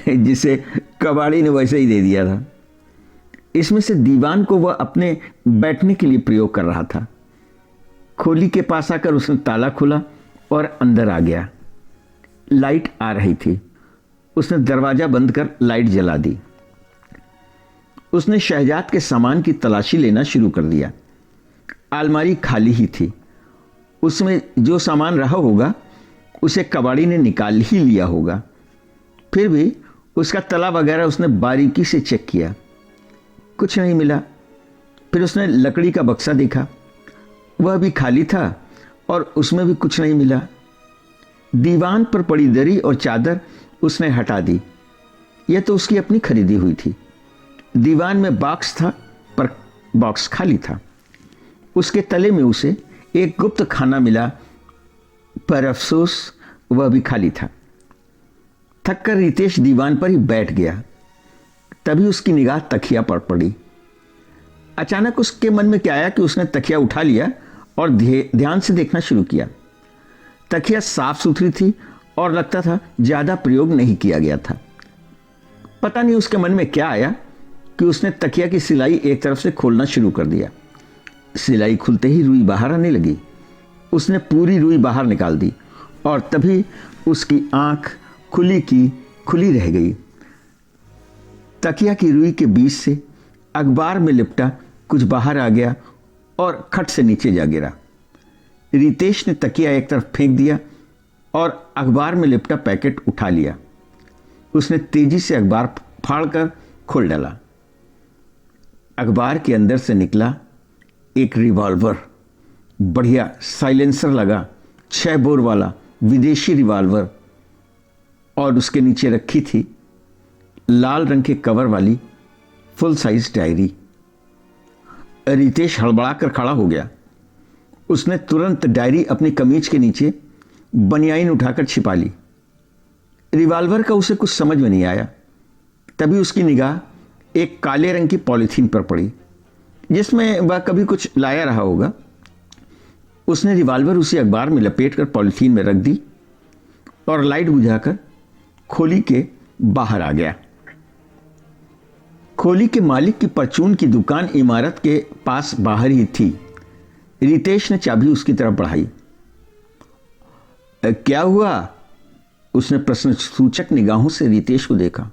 जिसे कबाड़ी ने वैसे ही दे दिया था। इसमें से दीवान को वह अपने बैठने के लिए प्रयोग कर रहा था। खोली के पास आकर उसने ताला खोला और अंदर आ गया। लाइट आ रही थी। उसने दरवाजा बंद कर लाइट जला दी। उसने शहजाद के सामान की तलाशी लेना शुरू कर दिया। अलमारी खाली ही थी। उसमें जो सामान रहा होगा उसे कबाड़ी ने निकाल ही लिया होगा। फिर भी उसका तला वगैरह उसने बारीकी से चेक किया, कुछ नहीं मिला। फिर उसने लकड़ी का बक्सा देखा, वह भी खाली था और उसमें भी कुछ नहीं मिला। दीवान पर पड़ी दरी और चादर उसने हटा दी। यह तो उसकी अपनी खरीदी हुई थी। दीवान में बॉक्स था, पर बॉक्स खाली था। उसके तले में उसे एक गुप्त खाना मिला, पर अफसोस वह भी खाली था। थककर रितेश दीवान पर ही बैठ गया। तभी उसकी निगाह तकिया पर पड़ी। अचानक उसके मन में क्या आया कि उसने तकिया उठा लिया और ध्यान से देखना शुरू किया। तकिया साफ सुथरी थी और लगता था ज्यादा प्रयोग नहीं किया गया था। पता नहीं उसके मन में क्या आया कि उसने तकिया की सिलाई एक तरफ से खोलना शुरू कर दिया। सिलाई खुलते ही रुई बाहर आने लगी। उसने पूरी रुई बाहर निकाल दी और तभी उसकी आंख खुली की खुली रह गई। तकिया की रुई के बीच से अखबार में लिपटा कुछ बाहर आ गया और खट से नीचे जा गिरा। रितेश ने तकिया एक तरफ फेंक दिया और अखबार में लिपटा पैकेट उठा लिया। उसने तेजी से अखबार फाड़कर खोल डाला। अखबार के अंदर से निकला एक रिवॉल्वर, बढ़िया साइलेंसर लगा 6 बोर वाला विदेशी रिवॉल्वर, और उसके नीचे रखी थी लाल रंग के कवर वाली फुल साइज डायरी। रितेश हड़बड़ाकर खड़ा हो गया। उसने तुरंत डायरी अपनी कमीज के नीचे बनियाइन उठाकर छिपा ली। रिवॉल्वर का उसे कुछ समझ में नहीं आया। तभी उसकी निगाह एक काले रंग की पॉलीथीन पर पड़ी जिसमें वह कभी कुछ लाया रहा होगा। उसने रिवॉल्वर उसी अखबार में लपेटकर पॉलीथीन में रख दी और लाइट बुझाकर खोली के बाहर आ गया। खोली के मालिक की परचून की दुकान इमारत के पास बाहर ही थी। रितेश ने चाबी उसकी तरफ बढ़ाई। क्या हुआ? उसने प्रश्न सूचक निगाहों से रितेश को देखा।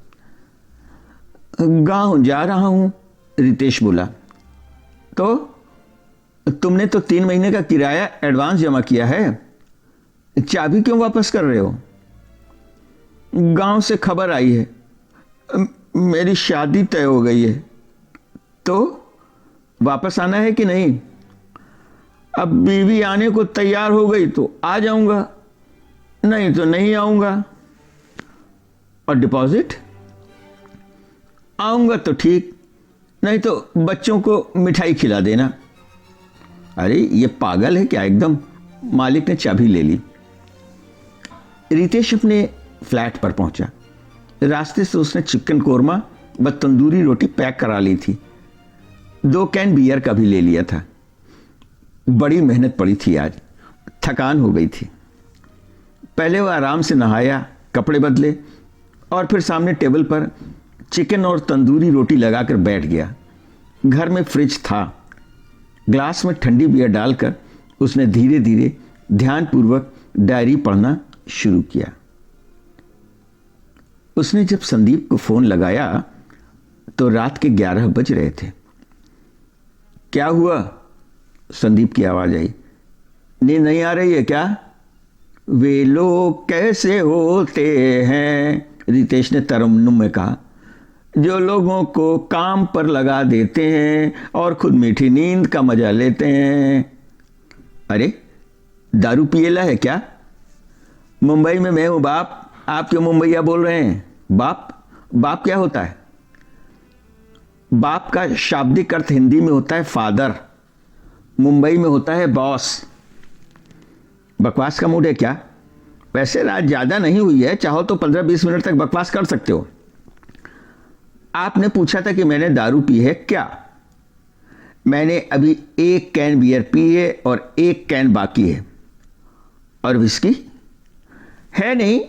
गांव जा रहा हूं, रितेश बोला। तो तुमने तो 3 महीने का किराया एडवांस जमा किया है, चाबी क्यों वापस कर रहे हो? गांव से खबर आई है, मेरी शादी तय हो गई है। तो वापस आना है कि नहीं? अब बीवी आने को तैयार हो गई तो आ जाऊंगा, नहीं तो नहीं आऊंगा। और डिपॉजिट? आऊंगा तो ठीक, नहीं तो बच्चों को मिठाई खिला देना। अरे ये पागल है क्या एकदम? मालिक ने चाबी ले ली। रितेश अपने फ्लैट पर पहुंचा। रास्ते से उसने चिकन कोरमा व तंदूरी रोटी पैक करा ली थी। 2 कैन बियर का भी ले लिया था। बड़ी मेहनत पड़ी थी आज, थकान हो गई थी। पहले वह आराम से नहाया, कपड़े बदले और फिर सामने टेबल पर चिकन और तंदूरी रोटी लगाकर बैठ गया। घर में फ्रिज था। ग्लास में ठंडी बियर डालकर उसने धीरे धीरे ध्यानपूर्वक डायरी पढ़ना शुरू किया। उसने जब संदीप को फोन लगाया तो रात के 11 बज रहे थे। क्या हुआ? संदीप की आवाज आई। नींद नहीं आ रही है क्या? वे लोग कैसे होते हैं, रितेश ने तरन्नुम में कहा, जो लोगों को काम पर लगा देते हैं और खुद मीठी नींद का मजा लेते हैं। अरे दारू पिएला है क्या? मुंबई में मैं हूं बाप, आप क्यों मुंबईया बोल रहे हैं? बाप? बाप क्या होता है? बाप का शाब्दिक अर्थ हिंदी में होता है फादर, मुंबई में होता है बॉस। बकवास का मूड है क्या? वैसे रात ज्यादा नहीं हुई है, चाहो तो 15-20 मिनट तक बकवास कर सकते हो। आपने पूछा था कि मैंने दारू पी है क्या? मैंने अभी 1 कैन बियर पी है और 1 कैन बाकी है। और विस्की है नहीं,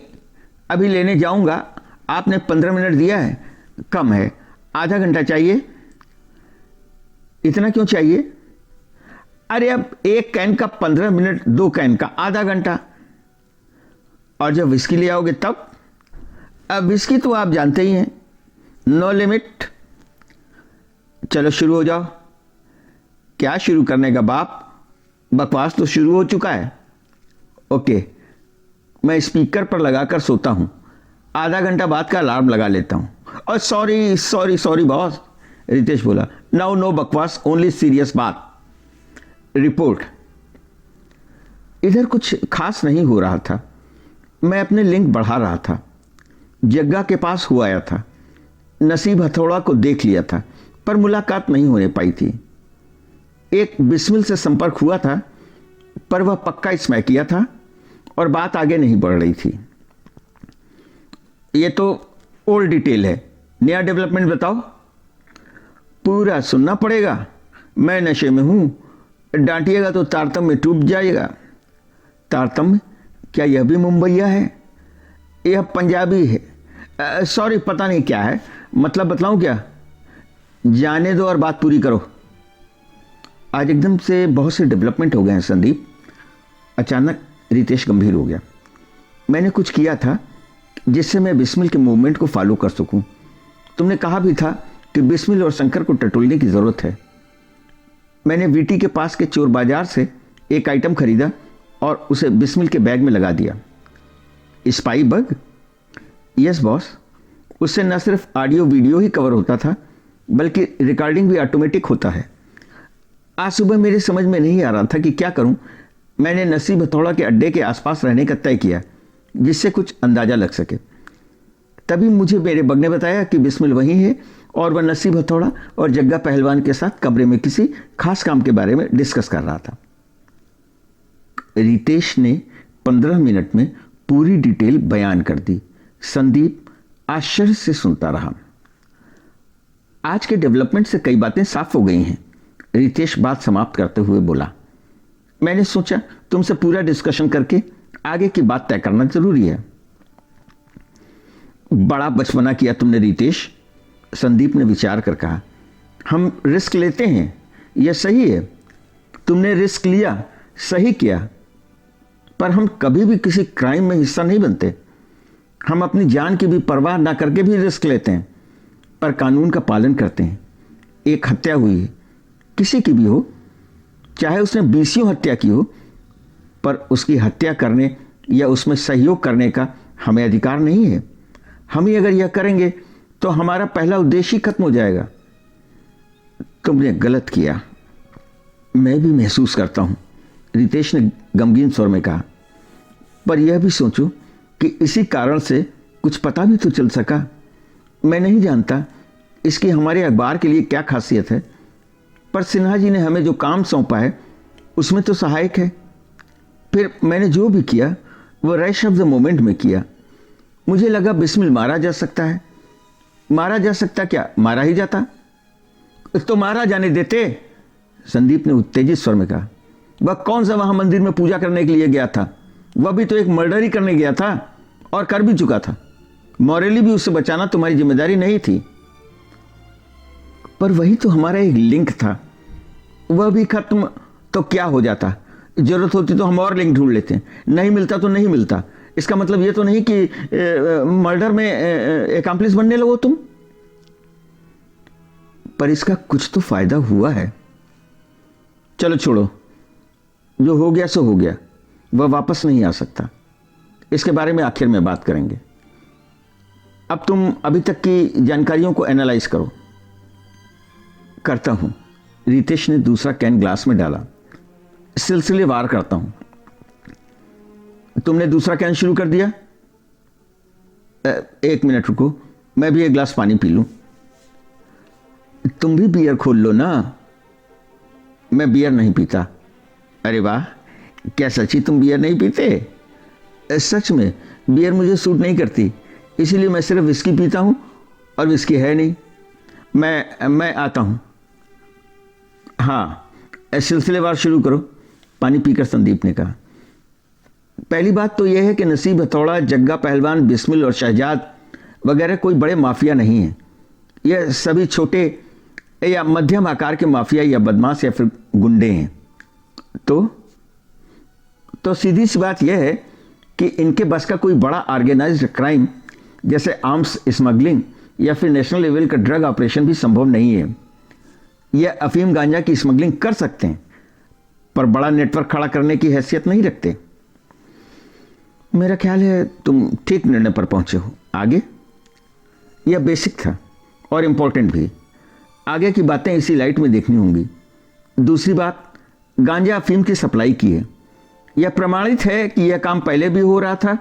अभी लेने जाऊंगा। आपने 15 मिनट दिया है, कम है, आधा घंटा चाहिए। इतना क्यों चाहिए? अरे अब 1 कैन का 15 मिनट, 2 कैन का आधा घंटा। और जब विस्की ले आओगे तब? अब विस्की तो आप जानते ही हैं, नो लिमिट। चलो शुरू हो जाओ। क्या शुरू करने का बाप, बकवास तो शुरू हो चुका है। ओके, मैं स्पीकर पर लगाकर सोता हूं, आधा घंटा बाद का अलार्म लगा लेता हूं। और sorry sorry sorry boss, Ritesh बोला। नाउ नो बकवास, ओनली सीरियस बात। रिपोर्ट। इधर कुछ खास नहीं हो रहा था। मैं अपने लिंक बढ़ा रहा था। जग्गा के पास हुआ आया था। नसीब हथौड़ा को देख लिया था पर मुलाकात नहीं होने पाई थी। एक बिस्मिल से संपर्क हुआ था पर वह पक्का स्मैकिया था और बात आगे नहीं बढ़ रही थी। ये तो ओल्ड डिटेल है, नया डेवलपमेंट बताओ। पूरा सुनना पड़ेगा, मैं नशे में हूं, डांटिएगा तो तारतम्य में टूट जाएगा। तारतम्य? क्या यह भी मुंबईया है? यह पंजाबी है। सॉरी, पता नहीं क्या है, मतलब बतलाऊं क्या? जाने दो और बात पूरी करो। आज एकदम से बहुत से डेवलपमेंट हो गए हैं संदीप। अचानक रितेश गंभीर हो गया। मैंने कुछ किया था जिससे मैं बिस्मिल के मूवमेंट को फॉलो कर सकूं। तुमने कहा भी था कि बिस्मिल और शंकर को टटोलने की जरूरत है। मैंने वीटी के पास के चोर बाजार से एक आइटम खरीदा और उसे बिस्मिल के बैग में लगा दिया। Spy bug? Yes boss. उससे न सिर्फ ऑडियो वीडियो ही कवर होता था बल्कि रिकॉर्डिंग भी ऑटोमेटिक होता है। आज सुबह मेरे समझ में नहीं आ रहा था कि क्या करूं। मैंने नसीब हथौड़ा के अड्डे के आसपास रहने का तय किया जिससे कुछ अंदाजा लग सके। तभी मुझे मेरे बग ने बताया कि बिस्मिल वहीं है और वह नसीब हथौड़ा और जग्गा पहलवान के साथ कमरे में किसी खास काम के बारे में डिस्कस कर रहा था। रितेश ने 15 मिनट में पूरी डिटेल बयान कर दी। संदीप आश्चर्य से सुनता रहा। आज के डेवलपमेंट से कई बातें साफ हो गई हैं। रितेश बात समाप्त करते हुए बोला, मैंने सोचा तुमसे पूरा डिस्कशन करके आगे की बात तय करना जरूरी है। बड़ा बचपना किया तुमने रितेश, संदीप ने विचार कर कहा। हम रिस्क लेते हैं, यह सही है। तुमने रिस्क लिया, सही किया, पर हम कभी भी किसी क्राइम में हिस्सा नहीं बनते। हम अपनी जान की भी परवाह ना करके भी रिस्क लेते हैं, पर कानून का पालन करते हैं। एक हत्या हुई है, किसी की भी हो, चाहे उसने 20 हत्या की हो, पर उसकी हत्या करने या उसमें सहयोग करने का हमें अधिकार नहीं है। हम ही अगर यह करेंगे तो हमारा पहला उद्देश्य ही खत्म हो जाएगा। तुमने गलत किया, मैं भी महसूस करता हूं, रितेश ने गमगीन स्वर में कहा। पर यह भी सोचो कि इसी कारण से कुछ पता भी तो चल सका। मैं नहीं जानता इसकी हमारे अखबार के लिए क्या खासियत है, पर सिन्हा जी ने हमें जो काम सौंपा है उसमें तो सहायक है। फिर मैंने जो भी किया वह रैश ऑफ द मोमेंट में किया। मुझे लगा बिस्मिल मारा जा सकता है। मारा जा सकता क्या, मारा ही जाता। तो मारा जाने देते, संदीप ने उत्तेजित स्वर में कहा। वह कौन सा वहां मंदिर में पूजा करने के लिए गया था? वह भी तो एक मर्डर ही करने गया था और कर भी चुका था। मॉरली भी उससे बचाना तुम्हारी जिम्मेदारी नहीं थी। पर वही तो हमारा एक लिंक था, वह भी खत्म तो क्या हो जाता। जरूरत होती तो हम और लिंक ढूंढ लेते, नहीं मिलता तो नहीं मिलता। इसका मतलब यह तो नहीं कि मर्डर में एकम्प्लिस बनने लगो तुम। पर इसका कुछ तो फायदा हुआ है। चलो छोड़ो, जो हो गया सो हो गया, वह वापस नहीं आ सकता। इसके बारे में आखिर में बात करेंगे। अब तुम अभी तक की जानकारियों को एनालाइज करो। करता हूं, रितेश ने दूसरा कैन ग्लास में डाला। सिलसिलेवार करता हूं। तुमने दूसरा कैन शुरू कर दिया? एक मिनट रुको, मैं भी एक गिलास पानी पी लूं। तुम भी बियर खोल लो ना। मैं बियर नहीं पीता। अरे वाह, क्या सच्ची तुम बियर नहीं पीते? सच में बियर मुझे सूट नहीं करती, इसीलिए मैं सिर्फ विस्की पीता हूं, और विस्की है नहीं। मैं आता हूं। हाँ, सिलसिलेवार शुरू करो, पानी पीकर संदीप ने कहा। पहली बात तो यह है कि नसीब हथौड़ा, जग्गा पहलवान, बिस्मिल और शहजाद वगैरह कोई बड़े माफिया नहीं हैं। यह सभी छोटे या मध्यम आकार के माफिया या बदमाश या फिर गुंडे हैं। तो सीधी सी बात यह है कि इनके बस का कोई बड़ा ऑर्गेनाइज्ड क्राइम जैसे आर्म्स स्मगलिंग या फिर नेशनल लेवल का ड्रग ऑपरेशन भी संभव नहीं है। यह अफीम गांजा की स्मगलिंग कर सकते हैं, पर बड़ा नेटवर्क खड़ा करने की हैसियत नहीं रखते। मेरा ख्याल है तुम ठीक निर्णय पर पहुंचे हो। आगे? यह बेसिक था और इंपॉर्टेंट भी। आगे की बातें इसी लाइट में देखनी होंगी। दूसरी बात, गांजा अफीम की सप्लाई की है। यह प्रमाणित है कि यह काम पहले भी हो रहा था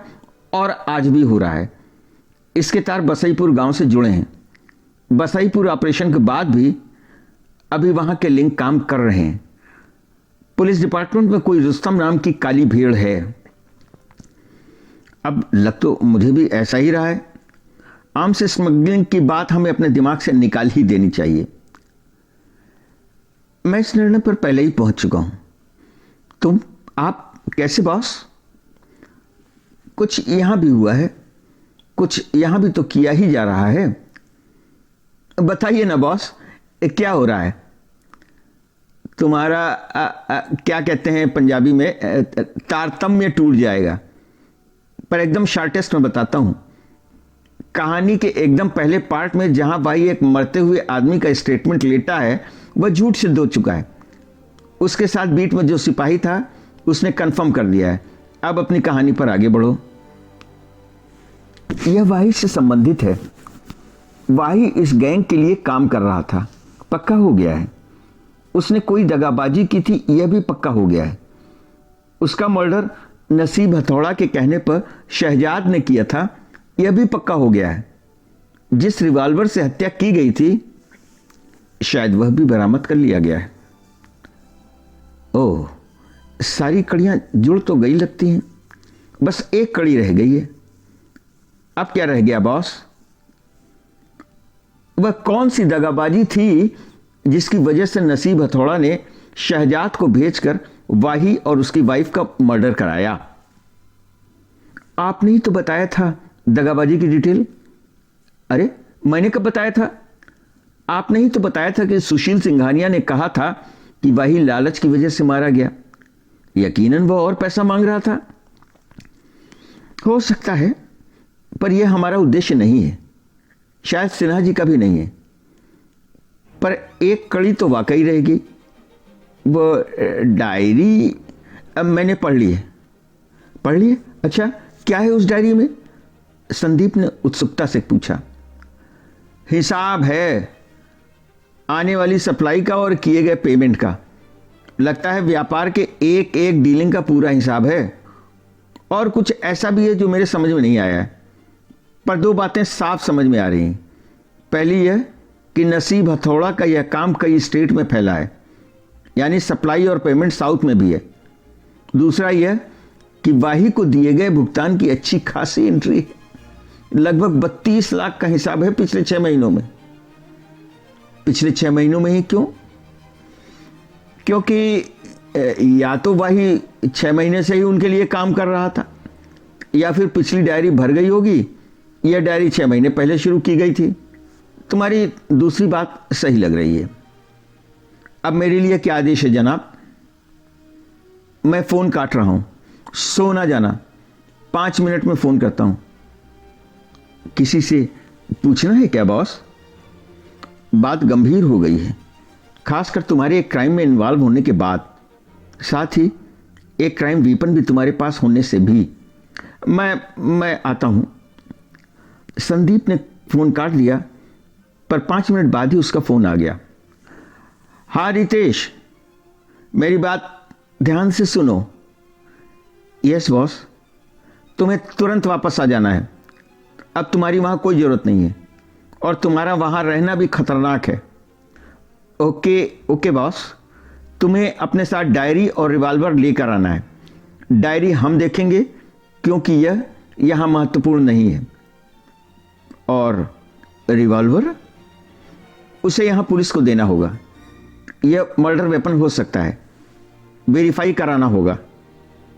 और आज भी हो रहा है। इसके तार बसईपुर गांव से जुड़े हैं। बसईपुर ऑपरेशन के बाद भी अभी वहां के लिंक काम कर रहे हैं। पुलिस डिपार्टमेंट में कोई रुस्तम नाम की काली भीड़ है। अब लग तो मुझे भी ऐसा ही रहा है। आर्म्स स्मगलिंग की बात हमें अपने दिमाग से निकाल ही देनी चाहिए। मैं इस निर्णय पर पहले ही पहुंच चुका हूं। आप कैसे बॉस? कुछ यहां भी हुआ है, कुछ यहां भी तो किया ही जा रहा है। बताइए ना बॉस, क्या हो रहा है? तुम्हारा क्या कहते हैं पंजाबी में, तारतम्य टूट जाएगा। पर एकदम शॉर्टेस्ट में बताता हूं। कहानी के एकदम पहले पार्ट में जहां भाई एक मरते हुए आदमी का स्टेटमेंट लेटा है, वह झूठ सिद्ध हो चुका है। उसके साथ बीट में जो सिपाही था उसने कंफर्म कर दिया है। अब अपनी कहानी पर आगे बढ़ो। यह वाही से संबंधित है। वाही इस गैंग के लिए काम कर रहा था, पक्का हो गया है। उसने कोई दगाबाजी की थी, यह भी पक्का हो गया है। उसका मर्डर नसीब हथौड़ा के कहने पर शहजाद ने किया था, यह भी पक्का हो गया है। जिस रिवॉल्वर से हत्या की गई थी शायद वह भी बरामद कर लिया गया है। ओह, सारी कड़ियां जुड़ तो गई लगती हैं, बस एक कड़ी रह गई है। अब क्या रह गया बॉस? वह कौन सी दगाबाजी थी जिसकी वजह से नसीब हथौड़ा ने शहजाद को भेजकर वाही और उसकी वाइफ का मर्डर कराया? आपने ही तो बताया था दगाबाजी की डिटेल। अरे मैंने कब बताया था? आपने ही तो बताया था कि सुशील सिंघानिया ने कहा था कि वाही लालच की वजह से मारा गया। यकीनन वह और पैसा मांग रहा था। हो सकता है, पर यह हमारा उद्देश्य नहीं है, शायद सिन्हा जी का भी नहीं है। पर एक कड़ी तो वाकई रहेगी। वो डायरी अब मैंने पढ़ ली है। पढ़ ली है? अच्छा, क्या है उस डायरी में? संदीप ने उत्सुकता से पूछा। हिसाब है, आने वाली सप्लाई का और किए गए पेमेंट का। लगता है व्यापार के एक एक डीलिंग का पूरा हिसाब है। और कुछ ऐसा भी है जो मेरे समझ में नहीं आया है, पर दो बातें साफ समझ में आ रही हैं। पहली यह कि नसीब हथौड़ा का यह काम कई स्टेट में फैला है, यानी सप्लाई और पेमेंट साउथ में भी है। दूसरा यह कि वाही को दिए गए भुगतान की अच्छी खासी एंट्री है। लगभग 32 लाख का हिसाब है पिछले 6 महीनों में। पिछले 6 महीनों में ही क्यों? क्योंकि या तो वाही 6 महीने से ही उनके लिए काम कर रहा था, या फिर पिछली डायरी भर गई होगी। यह डायरी 6 महीने पहले शुरू की गई थी। तुम्हारी दूसरी बात सही लग रही है। अब मेरे लिए क्या आदेश है जनाब? मैं फोन काट रहा हूं, सो ना जाना। 5 मिनट में फोन करता हूं। किसी से पूछना है क्या बॉस? बात गंभीर हो गई है, खासकर तुम्हारे एक क्राइम में इन्वॉल्व होने के बाद, साथ ही एक क्राइम वीपन भी तुम्हारे पास होने से भी। मैं आता हूं। संदीप ने फोन काट दिया, पर 5 मिनट बाद ही उसका फोन आ गया। हाँ रितेश, मेरी बात ध्यान से सुनो। यस बॉस, तुम्हें तुरंत वापस आ जाना है। अब तुम्हारी वहां कोई जरूरत नहीं है, और तुम्हारा वहां रहना भी खतरनाक है। ओके बॉस, तुम्हें अपने साथ डायरी और रिवॉल्वर लेकर आना है। डायरी हम देखेंगे क्योंकि यह यहां महत्वपूर्ण नहीं है। और रिवॉल्वर उसे यहां पुलिस को देना होगा। यह मर्डर वेपन हो सकता है, वेरीफाई कराना होगा।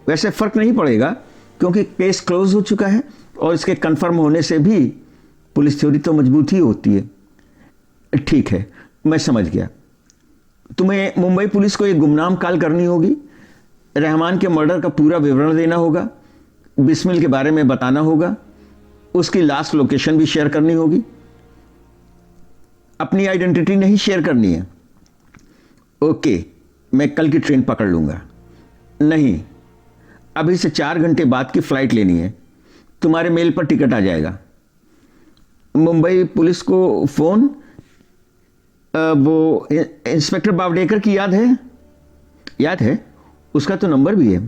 वैसे फर्क नहीं पड़ेगा क्योंकि केस क्लोज हो चुका है, और इसके कंफर्म होने से भी पुलिस थ्योरी तो मजबूत ही होती है। ठीक है, मैं समझ गया। तुम्हें मुंबई पुलिस को एक गुमनाम कॉल करनी होगी, रहमान के मर्डर का पूरा विवरण देना होगा, बिस्मिल के बारे में बताना होगा, उसकी लास्ट लोकेशन भी शेयर करनी होगी। अपनी आइडेंटिटी नहीं शेयर करनी है। ओके, मैं कल की ट्रेन पकड़ लूंगा। नहीं, अभी से 4 घंटे बाद की फ्लाइट लेनी है। तुम्हारे मेल पर टिकट आ जाएगा। मुंबई पुलिस को फोन, वो इंस्पेक्टर बावडेकर की याद है? याद है, उसका तो नंबर भी है।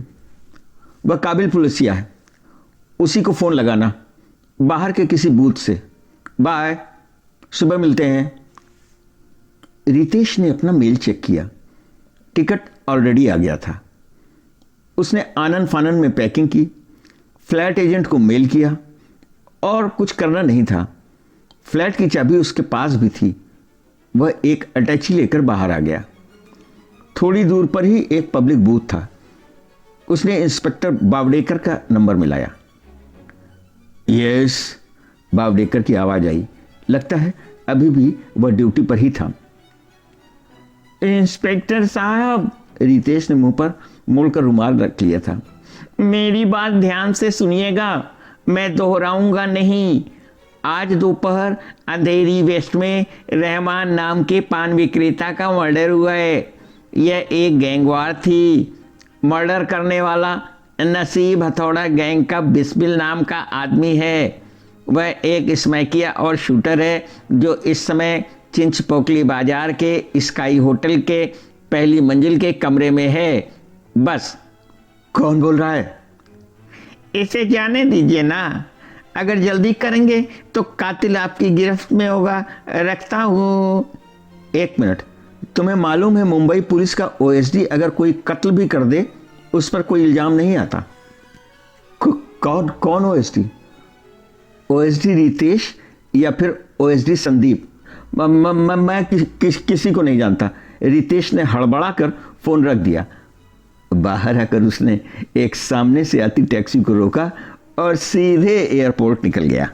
वह काबिल पुलिसिया है, उसी को फोन लगाना, बाहर के किसी बूथ से। बाय, सुबह मिलते हैं। रितेश ने अपना मेल चेक किया। टिकट ऑलरेडी आ गया था। उसने आनन फानन में पैकिंग की, फ्लैट एजेंट को मेल किया, और कुछ करना नहीं था। फ्लैट की चाबी उसके पास भी थी। वह एक अटैची लेकर बाहर आ गया। थोड़ी दूर पर ही एक पब्लिक बूथ था। उसने इंस्पेक्टर बावडेकर का नंबर मिलाया। यस, बावडेकर की आवाज आई। लगता है अभी भी वह ड्यूटी पर ही था। इंस्पेक्टर साहब, रितेश ने मुंह पर मोड़कर रुमाल रख लिया था। मेरी बात ध्यान से सुनिएगा, मैं दोहराऊंगा नहीं। आज दोपहर अंधेरी वेस्ट में रहमान नाम के पान विक्रेता का मर्डर हुआ है। यह एक गैंगवार थी। मर्डर करने वाला नसीब हथौड़ा गैंग का बिस्मिल नाम का आदमी है। वह एक स्मैकिया और शूटर है जो इस समय चिंचपोकली बाजार के स्काई होटल के पहली मंजिल के कमरे में है। बस। कौन बोल रहा है? इसे जाने दीजिए ना, अगर जल्दी करेंगे तो कातिल आपकी गिरफ्त में होगा। रखता हूँ। 1 मिनट, तुम्हें मालूम है मुंबई पुलिस का ओएसडी अगर कोई कत्ल भी कर दे उस पर कोई इल्जाम नहीं आता। कौन ओएसडी? ओएसडी रितेश या फिर ओएसडी संदीप? मैं किसी को नहीं जानता। रितेश ने हड़बड़ा कर फोन रख दिया। बाहर आकर उसने एक सामने से आती टैक्सी को रोका और सीधे एयरपोर्ट निकल गया।